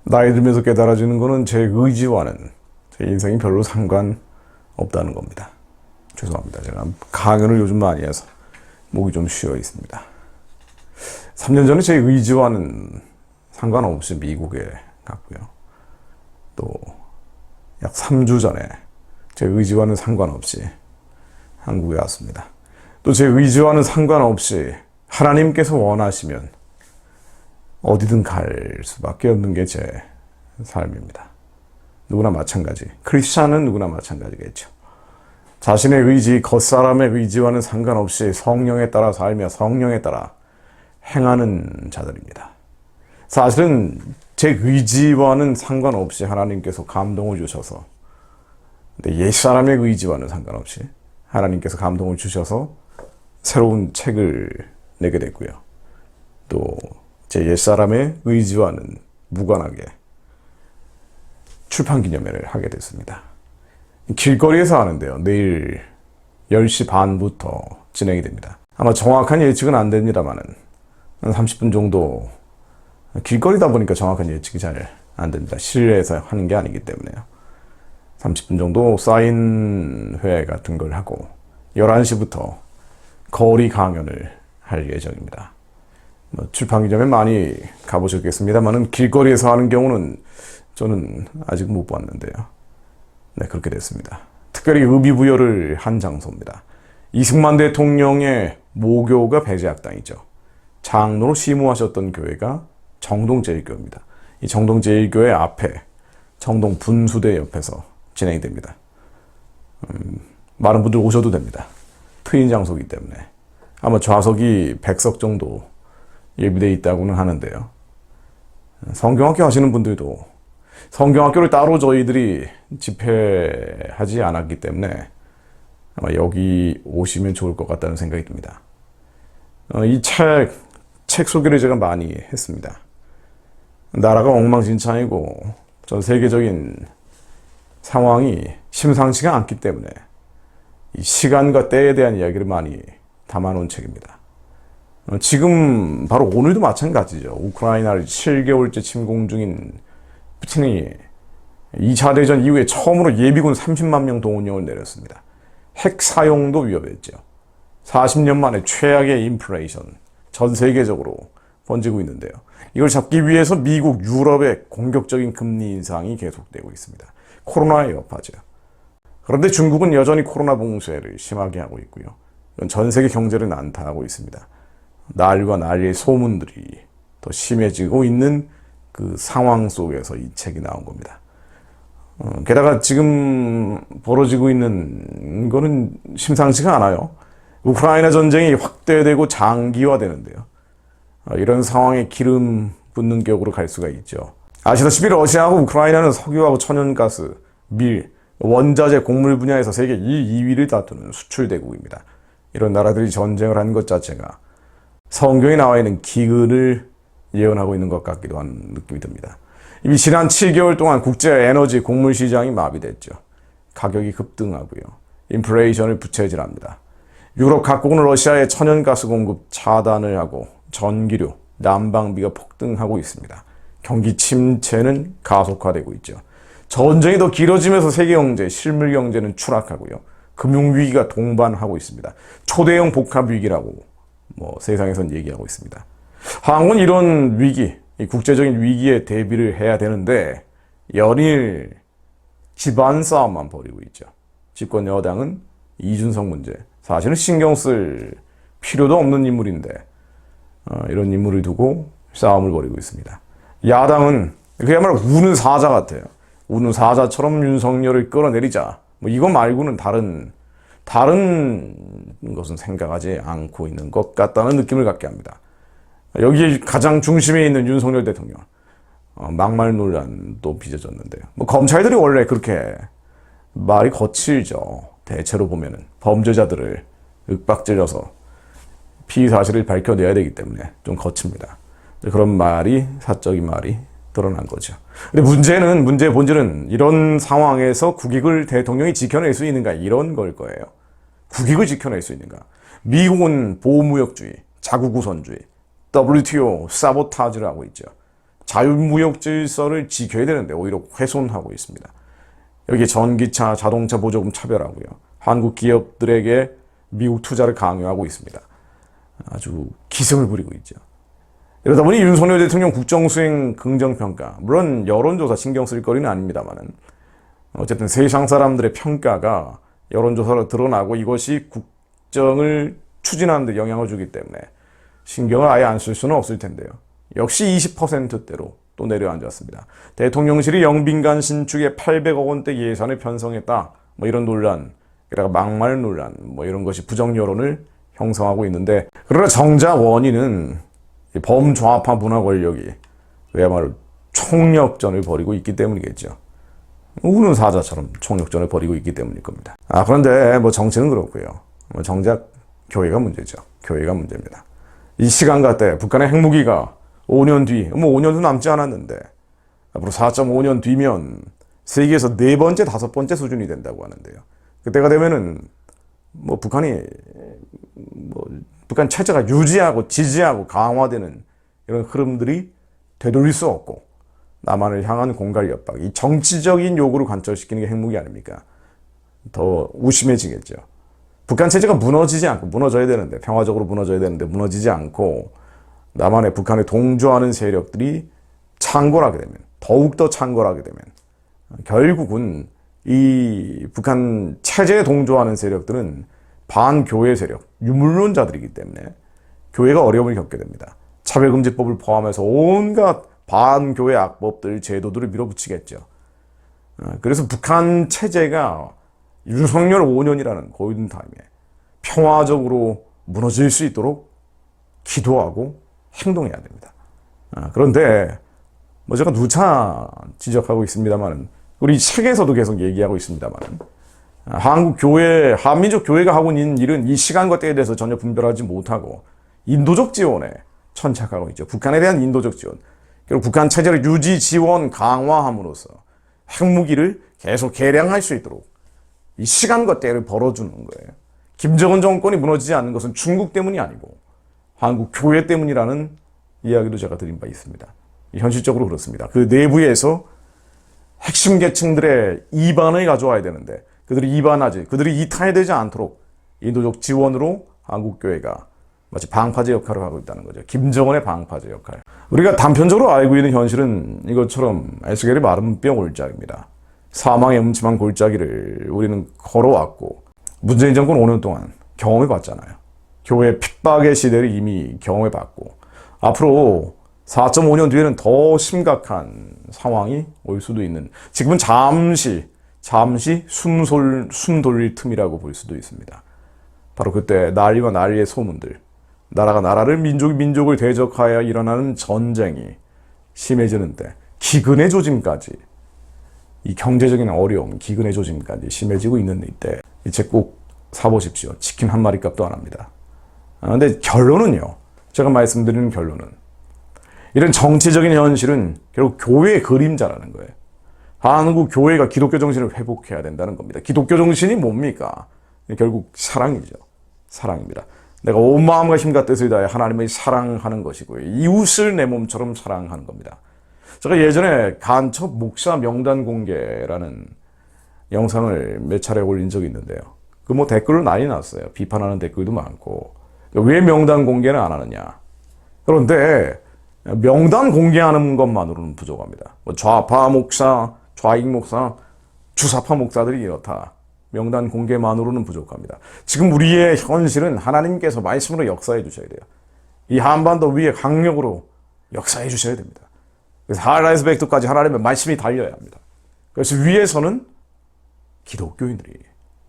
나이 들면서 깨달아지는 거는 제 의지와는 제 인생이 별로 상관없다는 겁니다. 죄송합니다. 제가 강연을 요즘 많이 해서 목이 좀 쉬어 있습니다. 3년 전에 제 의지와는 상관없이 미국에 갔고요. 또 약 3주 전에 제 의지와는 상관없이 한국에 왔습니다. 또 제 의지와는 상관없이 하나님께서 원하시면 어디든 갈 수밖에 없는 게 제 삶입니다. 누구나 마찬가지. 크리스찬은 누구나 마찬가지겠죠. 자신의 의지, 겉사람의 의지와는 상관없이 성령에 따라 살며 성령에 따라 행하는 자들입니다. 사실은 제 의지와는 상관없이 하나님께서 감동을 주셔서, 근데 옛사람의 의지와는 상관없이 하나님께서 감동을 주셔서 새로운 책을 내게 됐고요. 또 제 옛사람의 의지와는 무관하게 출판기념회를 하게 됐습니다. 길거리에서 하는데요. 내일 10시 반부터 진행이 됩니다. 아마 정확한 예측은 안 됩니다만은 한 30분 정도, 길거리다 보니까 정확한 예측이 잘 안 됩니다. 실내에서 하는 게 아니기 때문에요. 30분 정도 사인회 같은 걸 하고 11시부터 거리 강연을 할 예정입니다. 출판기념회 많이 가보셨겠습니다만은 길거리에서 하는 경우는 저는 아직 못 봤는데요. 네, 그렇게 됐습니다. 특별히 의미부여를 한 장소입니다. 이승만 대통령의 모교가 배제학당이죠. 장로로 시무하셨던 교회가 정동제일교회입니다. 이 정동제일교회 앞에 정동 분수대 옆에서 진행이 됩니다. 많은 분들 오셔도 됩니다. 트인 장소이기 때문에. 아마 좌석이 100석 정도 예비되어 있다고는 하는데요. 성경학교 하시는 분들도, 성경학교를 따로 저희들이 집회하지 않았기 때문에 아마 여기 오시면 좋을 것 같다는 생각이 듭니다. 이 책 소개를 제가 많이 했습니다. 나라가 엉망진창이고 전 세계적인 상황이 심상치가 않기 때문에 이 시간과 때에 대한 이야기를 많이 담아놓은 책입니다. 지금 바로 오늘도 마찬가지죠. 우크라이나를 7개월째 침공 중인 푸틴이 2차 대전 이후에 처음으로 예비군 30만 명 동원령을 내렸습니다. 핵 사용도 위협했죠. 40년 만에 최악의 인플레이션, 전 세계적으로 번지고 있는데요. 이걸 잡기 위해서 미국, 유럽의 공격적인 금리 인상이 계속되고 있습니다. 코로나의 여파죠. 그런데 중국은 여전히 코로나 봉쇄를 심하게 하고 있고요. 이건 전 세계 경제를 난타하고 있습니다. 날과 날의 소문들이 더 심해지고 있는 그 상황 속에서 이 책이 나온 겁니다. 게다가 지금 벌어지고 있는 거는 심상치가 않아요. 우크라이나 전쟁이 확대되고 장기화되는데요. 이런 상황에 기름 붓는 격으로 갈 수가 있죠. 아시다시피 러시아하고 우크라이나는 석유하고 천연가스, 밀, 원자재, 곡물 분야에서 세계 2위를 다투는 수출대국입니다. 이런 나라들이 전쟁을 한 것 자체가 성경에 나와 있는 기근을 예언하고 있는 것 같기도 한 느낌이 듭니다. 이미 지난 7개월 동안 국제 에너지 곡물 시장이 마비됐죠. 가격이 급등하고요. 인플레이션을 부채질합니다. 유럽 각국은 러시아의 천연가스 공급 차단을 하고 전기료, 난방비가 폭등하고 있습니다. 경기 침체는 가속화되고 있죠. 전쟁이 더 길어지면서 세계 경제, 실물 경제는 추락하고요. 금융위기가 동반하고 있습니다. 초대형 복합위기라고 세상에선 얘기하고 있습니다. 한국은 이런 위기, 이 국제적인 위기에 대비를 해야 되는데 연일 집안 싸움만 벌이고 있죠. 집권 여당은 이준석 문제, 사실은 신경 쓸 필요도 없는 인물인데 이런 인물을 두고 싸움을 벌이고 있습니다. 야당은 그야말로 우는 사자 같아요. 우는 사자처럼 윤석열을 끌어내리자. 이거 말고는 다른 것은 생각하지 않고 있는 것 같다는 느낌을 갖게 합니다. 여기 가장 중심에 있는 윤석열 대통령, 막말 논란도 빚어졌는데요. 검찰들이 원래 그렇게 말이 거칠죠. 대체로 보면은 범죄자들을 윽박질러서 피의 사실을 밝혀내야 되기 때문에 좀 거칩니다. 그런 말이, 사적인 말이 드러난 거죠. 근데 문제의 본질은 이런 상황에서 국익을 대통령이 지켜낼 수 있는가, 이런 걸 거예요. 국익을 지켜낼 수 있는가. 미국은 보호무역주의, 자국우선주의, WTO 사보타지를 하고 있죠. 자유무역 질서를 지켜야 되는데 오히려 훼손하고 있습니다. 여기 전기차, 자동차 보조금 차별하고요. 한국 기업들에게 미국 투자를 강요하고 있습니다. 아주 기승을 부리고 있죠. 이러다 보니 윤석열 대통령 국정수행 긍정평가, 물론 여론조사 신경 쓸 거리는 아닙니다만은 어쨌든 세상 사람들의 평가가 여론조사로 드러나고 이것이 국정을 추진하는 데 영향을 주기 때문에 신경을 아예 안 쓸 수는 없을 텐데요. 역시 20%대로 또 내려앉았습니다. 대통령실이 영빈관 신축에 800억 원대 예산을 편성했다. 뭐 이런 논란, 그러니까 막말 논란, 뭐 이런 것이 부정 여론을 형성하고 있는데, 그러나 정작 원인은 범좌파 문화 권력이 그야말로 총력전을 벌이고 있기 때문이겠죠. 우는 사자처럼 총력전을 벌이고 있기 때문일 겁니다. 그런데 뭐 정치는 그렇고요. 뭐 정작 교회가 문제죠. 교회가 문제입니다. 이 시간과 때 북한의 핵무기가 5년 뒤, 뭐 5년도 남지 않았는데 앞으로 4.5년 뒤면 세계에서 4번째, 5번째 수준이 된다고 하는데요. 그때가 되면은 뭐 북한 체제가 유지하고 지지하고 강화되는 이런 흐름들이 되돌릴 수 없고 남한을 향한 공갈 협박, 이 정치적인 요구를 관철시키는 게 핵무기 아닙니까? 더 우심해지겠죠. 북한 체제가 무너지지 않고, 무너져야 되는데, 평화적으로 무너져야 되는데 무너지지 않고 남한에 북한에 동조하는 세력들이 창궐하게 되면, 더욱더 창궐하게 되면 결국은 이 북한 체제에 동조하는 세력들은 반교회 세력, 유물론자들이기 때문에 교회가 어려움을 겪게 됩니다. 차별금지법을 포함해서 온갖 반교회 악법들, 제도들을 밀어붙이겠죠. 그래서 북한 체제가 윤석열 5년이라는 골든타임에 평화적으로 무너질 수 있도록 기도하고 행동해야 됩니다. 그런데 뭐 제가 누차 지적하고 있습니다만, 우리 책에서도 계속 얘기하고 있습니다만, 한국 교회, 한민족 교회가 하고 있는 일은 이 시간과 때에 대해서 전혀 분별하지 못하고 인도적 지원에 천착하고 있죠. 북한에 대한 인도적 지원. 그리고 북한 체제를 유지, 지원, 강화함으로써 핵무기를 계속 개량할 수 있도록 이 시간과 때를 벌어주는 거예요. 김정은 정권이 무너지지 않는 것은 중국 때문이 아니고 한국 교회 때문이라는 이야기도 제가 드린 바 있습니다. 현실적으로 그렇습니다. 그 내부에서 핵심 계층들의 이반을 가져와야 되는데 그들이 이탈되지 않도록 인도적 지원으로 한국 교회가 마치 방파제 역할을 하고 있다는 거죠. 김정은의 방파제 역할. 우리가 단편적으로 알고 있는 현실은 이것처럼 에스겔의 마른 뼈 골짜기입니다. 사망의 음침한 골짜기를 우리는 걸어왔고 문재인 정권 5년 동안 경험해봤잖아요. 교회 핍박의 시대를 이미 경험해봤고 앞으로 4.5년 뒤에는 더 심각한 상황이 올 수도 있는, 지금은 잠시 숨 돌릴 틈이라고 볼 수도 있습니다. 바로 그때 난리와 난리의 소문들, 나라가 나라를, 민족이 민족을 대적하여 일어나는 전쟁이 심해지는 때, 기근의 조짐까지, 이 경제적인 어려움, 기근의 조짐까지 심해지고 있는 이때 이 책 꼭 사보십시오. 치킨 한 마리 값도 안 합니다. 근데 결론은요, 제가 말씀드리는 결론은 이런 정치적인 현실은 결국 교회의 그림자라는 거예요. 한국 교회가 기독교 정신을 회복해야 된다는 겁니다. 기독교 정신이 뭡니까? 결국 사랑이죠. 사랑입니다. 내가 온 마음과 힘과 뜻을 다해 하나님을 사랑하는 것이고요. 이웃을 내 몸처럼 사랑하는 겁니다. 제가 예전에 간첩 목사 명단 공개라는 영상을 몇 차례 올린 적이 있는데요. 그 뭐 댓글로 난리 났어요. 비판하는 댓글도 많고. 왜 명단 공개는 안 하느냐. 그런데 명단 공개하는 것만으로는 부족합니다. 뭐 좌파 목사, 좌익 목사, 주사파 목사들이 이렇다. 명단 공개만으로는 부족합니다. 지금 우리의 현실은 하나님께서 말씀으로 역사해 주셔야 돼요. 이 한반도 위에 강력으로 역사해 주셔야 됩니다. 그래서 하나님에서 백두까지 하나님의 말씀이 달려야 합니다. 그래서 위에서는 기독교인들이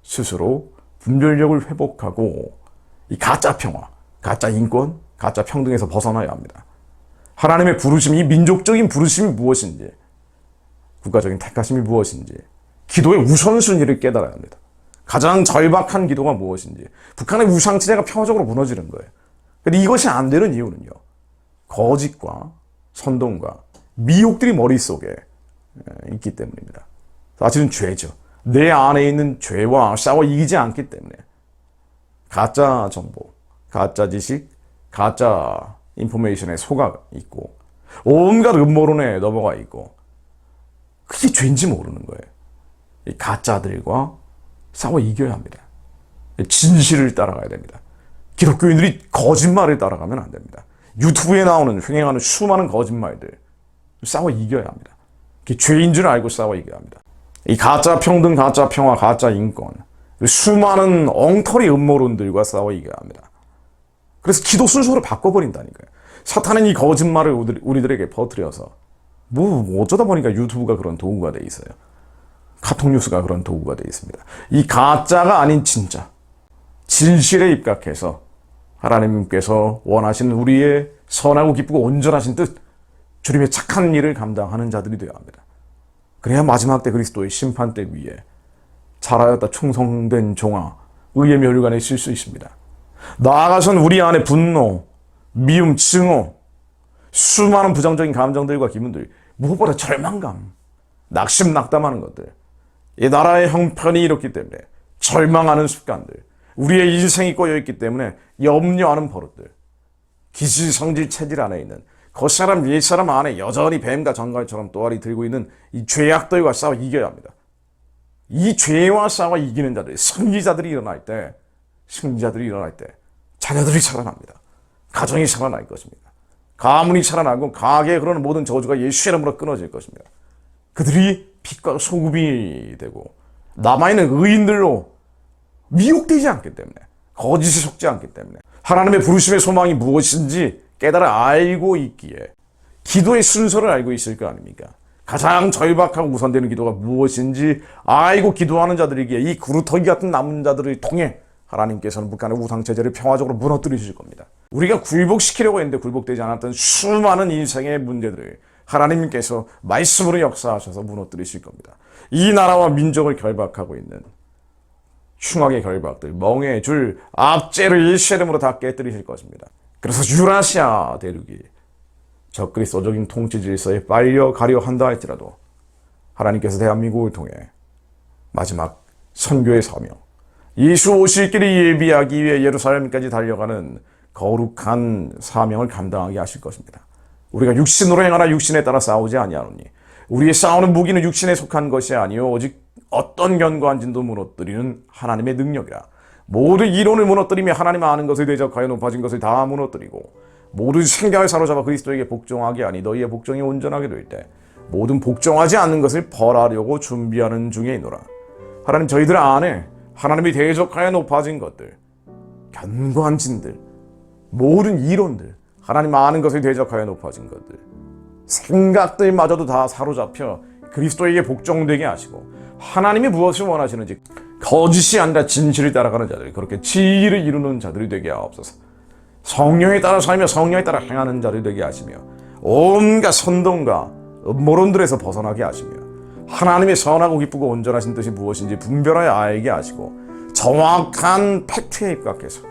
스스로 분별력을 회복하고 이 가짜 평화, 가짜 인권, 가짜 평등에서 벗어나야 합니다. 하나님의 부르심, 이 민족적인 부르심이 무엇인지, 국가적인 택하심이 무엇인지, 기도의 우선순위를 깨달아야 합니다. 가장 절박한 기도가 무엇인지, 북한의 우상체제가 평화적으로 무너지는 거예요. 근데 이것이 안 되는 이유는요, 거짓과 선동과 미혹들이 머릿속에 있기 때문입니다. 사실은 죄죠. 내 안에 있는 죄와 싸워 이기지 않기 때문에 가짜 정보, 가짜 지식, 가짜 인포메이션에 속아 있고 온갖 음모론에 넘어가 있고 그게 죄인지 모르는 거예요. 이 가짜들과 싸워 이겨야 합니다. 진실을 따라가야 됩니다. 기독교인들이 거짓말을 따라가면 안 됩니다. 유튜브에 나오는 횡행하는 수많은 거짓말들 싸워 이겨야 합니다. 그게 죄인 줄 알고 싸워 이겨야 합니다. 이 가짜 평등, 가짜 평화, 가짜 인권, 수많은 엉터리 음모론들과 싸워 이겨야 합니다. 그래서 기도 순서를 바꿔버린다니까요. 사탄은 이 거짓말을 우리들에게 퍼뜨려서 어쩌다 보니까 유튜브가 그런 도구가 돼 있어요. 카톡 뉴스가 그런 도구가 돼 있습니다. 이 가짜가 아닌 진짜, 진실에 입각해서 하나님께서 원하시는 우리의 선하고 기쁘고 온전하신 뜻, 주님의 착한 일을 감당하는 자들이 되어야 합니다. 그래야 마지막 때 그리스도의 심판대 위에 잘하였다 충성된 종아, 의의 멸관에 있을 수 있습니다. 나아가선 우리 안에 분노, 미움, 증오, 수많은 부정적인 감정들과 기분들, 무엇보다 절망감, 낙심, 낙담하는 것들, 이 나라의 형편이 이렇기 때문에 절망하는 습관들, 우리의 인생이 꼬여있기 때문에 염려하는 버릇들, 기질, 성질, 체질 안에 있는 겉사람, 옛사람 안에 여전히 뱀과 정갈처럼 또아리 들고 있는 이 죄악들과 싸워 이겨야 합니다. 이 죄와 싸워 이기는 자들, 승리자들이 일어날 때, 승리자들이 일어날 때 자녀들이 살아납니다. 가정이 살아날 것입니다. 가문이 살아나고 가게에 그러는 모든 저주가 예수의 이름으로 끊어질 것입니다. 그들이 빛과 소금이 되고 남아있는 의인들로 미혹되지 않기 때문에, 거짓에 속지 않기 때문에, 하나님의 부르심의 소망이 무엇인지 깨달아 알고 있기에 기도의 순서를 알고 있을 거 아닙니까? 가장 절박하고 우선되는 기도가 무엇인지 알고 기도하는 자들이기에 이 구루터기 같은 남은 자들을 통해 하나님께서는 북한의 우상체제를 평화적으로 무너뜨리실 겁니다. 우리가 굴복시키려고 했는데 굴복되지 않았던 수많은 인생의 문제들을 하나님께서 말씀으로 역사하셔서 무너뜨리실 겁니다. 이 나라와 민족을 결박하고 있는 흉악의 결박들, 멍에 줄 압제를 예수의 이름으로 다 깨뜨리실 것입니다. 그래서 유라시아 대륙이 적그리스도적인 통치 질서에 빨려가려 한다 할지라도 하나님께서 대한민국을 통해 마지막 선교의 사명, 예수 오실 길을 예비하기 위해 예루살렘까지 달려가는 거룩한 사명을 감당하게 하실 것입니다. 우리가 육신으로 행하나 육신에 따라 싸우지 아니하노니 우리의 싸우는 무기는 육신에 속한 것이 아니요 오직 어떤 견고한 진도 무너뜨리는 하나님의 능력이라. 모든 이론을 무너뜨리며 하나님 아는 것을 대적하여 높아진 것을 다 무너뜨리고 모든 생각을 사로잡아 그리스도에게 복종하게 하니 너희의 복종이 온전하게 될 때 모든 복종하지 않는 것을 벌하려고 준비하는 중에 있노라. 하나님, 저희들 안에 하나님이 대적하여 높아진 것들, 견고한 진들, 모든 이론들, 하나님 아는 것을 대적하여 높아진 것들, 생각들마저도 다 사로잡혀 그리스도에게 복종되게 하시고 하나님이 무엇을 원하시는지 거짓이 아니라 진실을 따라가는 자들, 그렇게 지혜를 이루는 자들이 되게 하옵소서. 성령에 따라 살며 성령에 따라 행하는 자들이 되게 하시며 온갖 선동과 음모론들에서 벗어나게 하시며 하나님의 선하고 기쁘고 온전하신 뜻이 무엇인지 분별하여 알게 하시고 정확한 팩트에 입각해서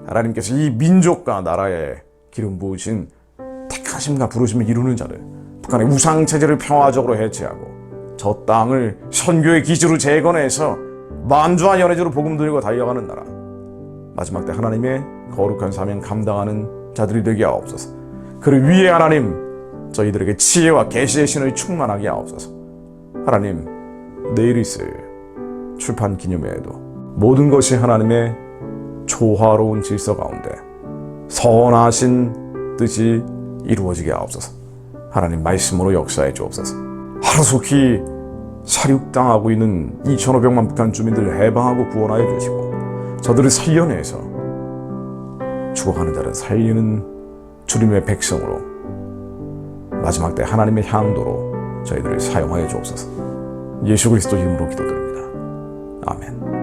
하나님께서 이 민족과 나라에 기름 부으신 택하심과 부르심을 이루는 자들, 북한의 우상체제를 평화적으로 해체하고 저 땅을 선교의 기지로 재건해서 만주와 연해주로 복음 들고 달려가는 나라, 마지막 때 하나님의 거룩한 사명 감당하는 자들이 되게 하옵소서. 그를 위해 하나님 저희들에게 지혜와 계시의 신을 충만하게 하옵소서. 하나님, 내일 있을 출판 기념회에도 모든 것이 하나님의 조화로운 질서 가운데 선하신 뜻이 이루어지게 하옵소서. 하나님 말씀으로 역사해 주옵소서. 하루속히 사륙당하고 있는 2,500만 북한 주민들을 해방하고 구원하여 주시고 저들을 살려내서 죽어가는 자를 살리는 주님의 백성으로 마지막 때 하나님의 향도로 저희들을 사용하여 주옵소서. 예수 그리스도 이름으로 기도드립니다. 아멘.